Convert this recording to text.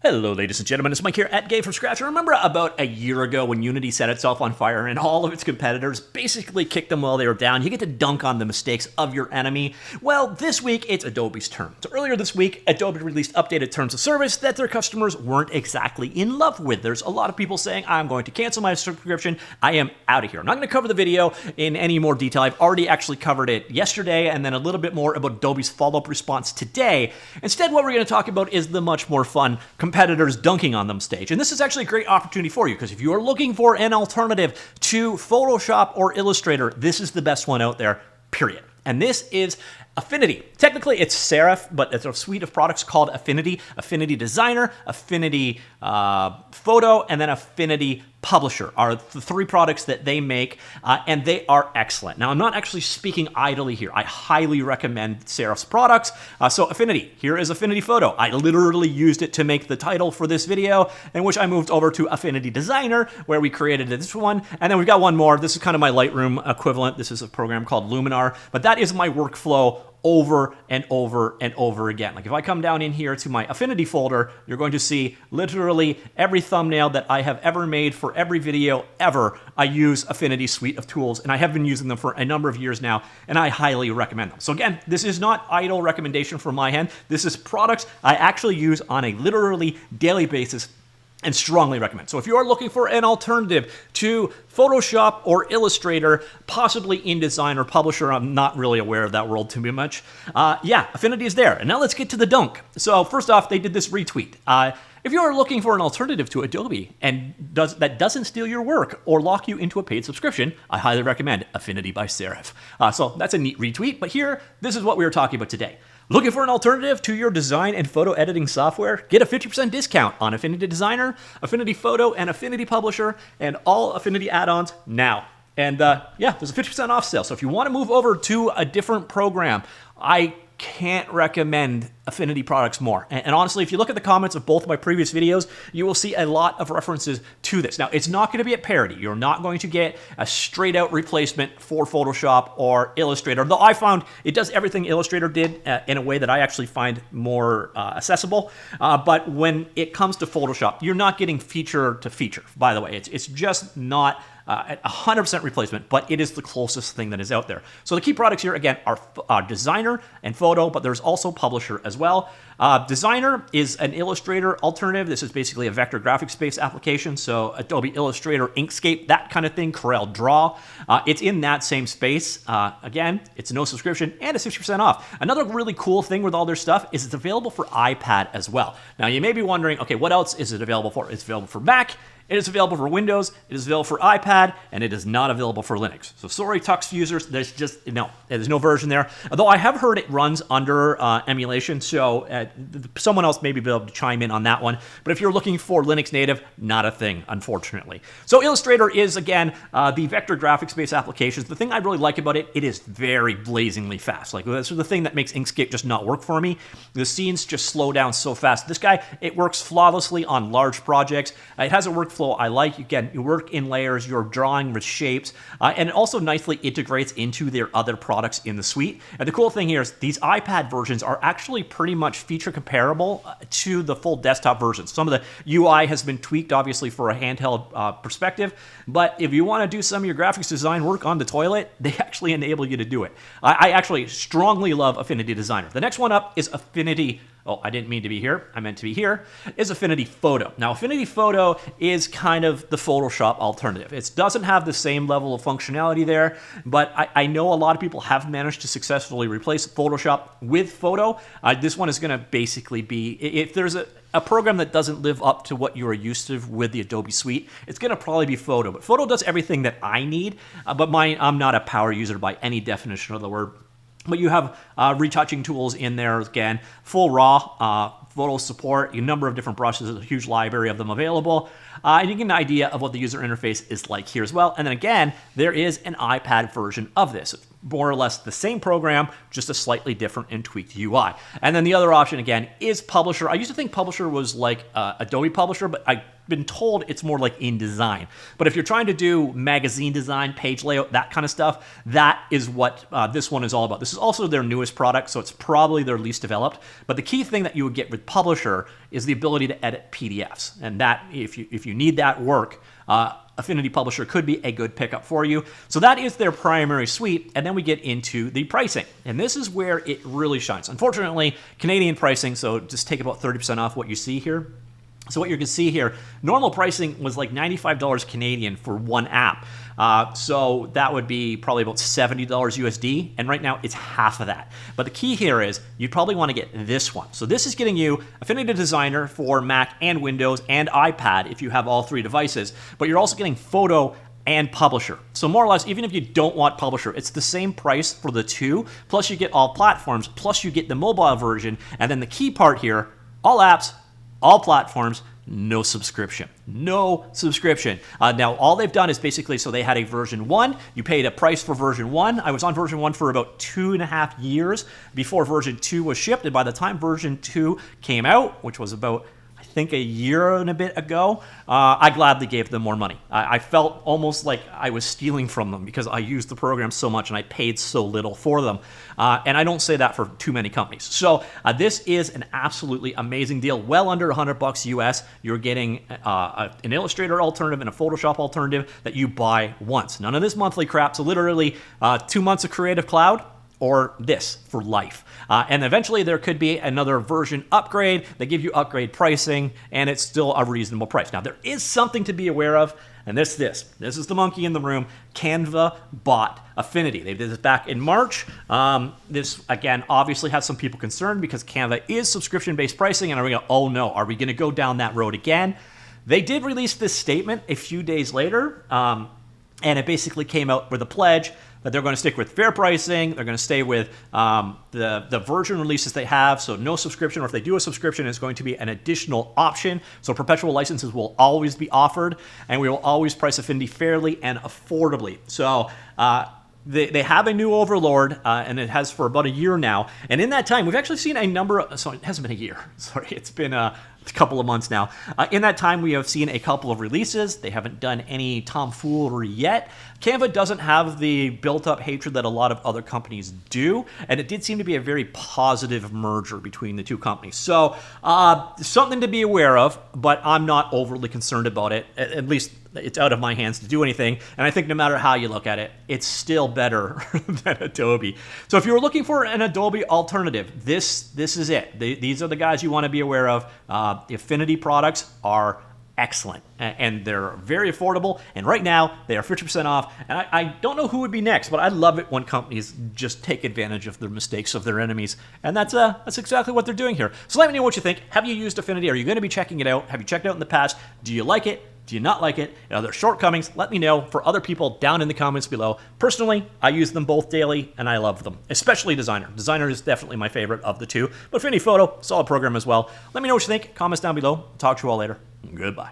Hello, ladies and gentlemen, it's Mike here at Gamefromscratch. Remember about a year ago when Unity set itself on fire and all of its competitors basically kicked them while they were down? You get to dunk on the mistakes of your enemy. Well, this week it's Adobe's turn. So earlier this week, Adobe released updated terms of service that their customers weren't exactly in love with. There's a lot of people saying, I'm going to cancel my subscription. I am out of here. I'm not going to cover the video in any more detail. I've already actually covered it yesterday and then a little bit more about Adobe's follow-up response today. Instead, what we're going to talk about is the much more fun competitors dunking on them stage. And this is actually a great opportunity for you because if you are looking for an alternative to Photoshop or Illustrator, this is the best one out there, period. And this is Affinity. Technically, it's Serif, but it's a suite of products called Affinity. Affinity Designer, Affinity Photo, and then Affinity Publisher are the three products that they make, and they are excellent. Now, I'm not actually speaking idly here. I highly recommend Serif's products. So Affinity, here is Affinity Photo. I literally used it to make the title for this video, in which I moved over to Affinity Designer, where we created this one. And then we've got one more. This is kind of my Lightroom equivalent. This is a program called Luminar, but that is my workflow over and over and over again. Like if I come down in here to my Affinity folder, you're going to see literally every thumbnail that I have ever made for every video ever. I use Affinity suite of tools, and I have been using them for a number of years now, and I highly recommend them. So again, this is not idle recommendation from my end. This is products I actually use on a literally daily basis and strongly recommend. So if you are looking for an alternative to Photoshop or Illustrator, possibly InDesign or Publisher, I'm not really aware of that world too much. Yeah, Affinity is there. And now let's get to the dunk. So first off, they did this retweet. If you are looking for an alternative to Adobe and that doesn't steal your work or lock you into a paid subscription, I highly recommend Affinity by Serif. So that's a neat retweet, but here, this is what we were talking about today. Looking for an alternative to your design and photo editing software? Get a 50% discount on Affinity Designer, Affinity Photo, and Affinity Publisher, and all Affinity add-ons now. And yeah, there's a 50% off sale. So if you want to move over to a different program, I can't recommend Affinity products more. And honestly, if you look at the comments of both of my previous videos, you will see a lot of references to this. Now, it's not going to be at parity. You're not going to get a straight out replacement for Photoshop or Illustrator, though I found it does everything Illustrator did in a way that I actually find more accessible. But when it comes to Photoshop, you're not getting feature to feature, by the way. It's just not a 100% replacement, but it is the closest thing that is out there. So the key products here, again, are Designer and Photo, but there's also Publisher as well. Designer is an Illustrator alternative. This is basically a vector graphics-based application, so Adobe Illustrator, Inkscape, that kind of thing, Corel Draw. It's in that same space. Again, it's no subscription, and it's 50% off. Another really cool thing with all their stuff is it's available for iPad as well. Now, you may be wondering, okay, what else is it available for? It's available for Mac, it is available for Windows, it is available for iPad, and it is not available for Linux. So sorry, Tux users, there's no version there. Although I have heard it runs under emulation, so someone else may be able to chime in on that one. But if you're looking for Linux native, not a thing, unfortunately. So Illustrator is, again, the vector graphics-based applications. The thing I really like about it, it is very blazingly fast. Like, that's the thing that makes Inkscape just not work for me. The scenes just slow down so fast. This guy, it works flawlessly on large projects. It has a workflow I like. Again, you work in layers, you're drawing with shapes, and it also nicely integrates into their other products in the suite. And the cool thing here is these iPad versions are actually pretty much feature comparable to the full desktop versions. Some of the UI has been tweaked, obviously, for a handheld perspective, but if you want to do some of your graphics design work on the toilet, they actually enable you to do it. I actually strongly love Affinity Designer. The next one up is Affinity. Oh, I didn't mean to be here. I meant to be here. Is Affinity Photo. Now, Affinity Photo is kind of the Photoshop alternative. It doesn't have the same level of functionality there, but I know a lot of people have managed to successfully replace Photoshop with Photo. This one is going to basically be, if there's a program that doesn't live up to what you are used to with the Adobe suite, it's going to probably be Photo. But Photo does everything that I need, but I'm not a power user by any definition of the word. But you have retouching tools in there, again, full raw photo support, a number of different brushes, a huge library of them available. And you get an idea of what the user interface is like here as well. And then again, there is an iPad version of this. More or less the same program, just a slightly different and tweaked UI. And then the other option, again, is Publisher. I used to think Publisher was like Adobe Publisher, but I been told it's more like InDesign. But if you're trying to do magazine design, page layout, that kind of stuff, that is what this one is all about. This is also their newest product, so it's probably their least developed. But the key thing that you would get with Publisher is the ability to edit PDFs. And that, if you need that work, Affinity Publisher could be a good pickup for you. So that is their primary suite, and then we get into the pricing. And this is where it really shines. Unfortunately, Canadian pricing, so just take about 30% off what you see here. So what you can see here, normal pricing was like $95 Canadian for one app. So that would be probably about $70 USD, and right now it's half of that. But the key here is you'd probably want to get this one. So this is getting you Affinity Designer for Mac and Windows and iPad if you have all three devices, but you're also getting Photo and Publisher. So more or less, even if you don't want Publisher, it's the same price for the two, plus you get all platforms, plus you get the mobile version, and then the key part here, all apps, all platforms, no subscription. No subscription. Now, all they've done is basically, so they had a version 1. You paid a price for version 1. I was on version 1 for about 2.5 years before version 2 was shipped. And by the time version 2 came out, which was about, I think, a year and a bit ago, I gladly gave them more money. I felt almost like I was stealing from them because I used the program so much and I paid so little for them. And I don't say that for too many companies. So this is an absolutely amazing deal. Well under $100 US, you're getting an Illustrator alternative and a Photoshop alternative that you buy once. None of this monthly crap. So literally 2 months of Creative Cloud, or this for life. And eventually there could be another version upgrade. They give you upgrade pricing, and it's still a reasonable price. Now, there is something to be aware of, and this is the monkey in the room. Canva bought Affinity. They did this back in March. This, again, obviously has some people concerned because Canva is subscription-based pricing, and are we going to, oh no, are we going to go down that road again? They did release this statement a few days later, and it basically came out with a pledge that they're going to stick with fair pricing. They're going to stay with the version releases they have, so no subscription, or if they do a subscription, it's going to be an additional option. So perpetual licenses will always be offered, and we will always price Affinity fairly and affordably. So they have a new overlord, and it has for about a year now. And in that time, we've actually seen a number of, so it hasn't been a year, sorry, it's been a couple of months now. In that time, we have seen a couple of releases. They haven't done any tomfoolery yet. Canva doesn't have the built-up hatred that a lot of other companies do, and it did seem to be a very positive merger between the two companies. So something to be aware of, but I'm not overly concerned about it. At least it's out of my hands to do anything, and I think no matter how you look at it, it's still better than Adobe. So if you're looking for an Adobe alternative, this is it. These are the guys you want to be aware of. The Affinity products are excellent, and they're very affordable, and right now they are 50% off, and I don't know who would be next, but I love it when companies just take advantage of the mistakes of their enemies, and that's exactly what they're doing here. So let me know what you think. Have you used Affinity? Are you going to be checking it out? Have you checked it out in the past? Do you like it? Do you not like it? Are there shortcomings? Let me know for other people down in the comments below. Personally, I use them both daily, and I love them, especially Designer. Designer is definitely my favorite of the two, but Affinity Photo, solid program as well. Let me know what you think. Comments down below. Talk to you all later. Goodbye.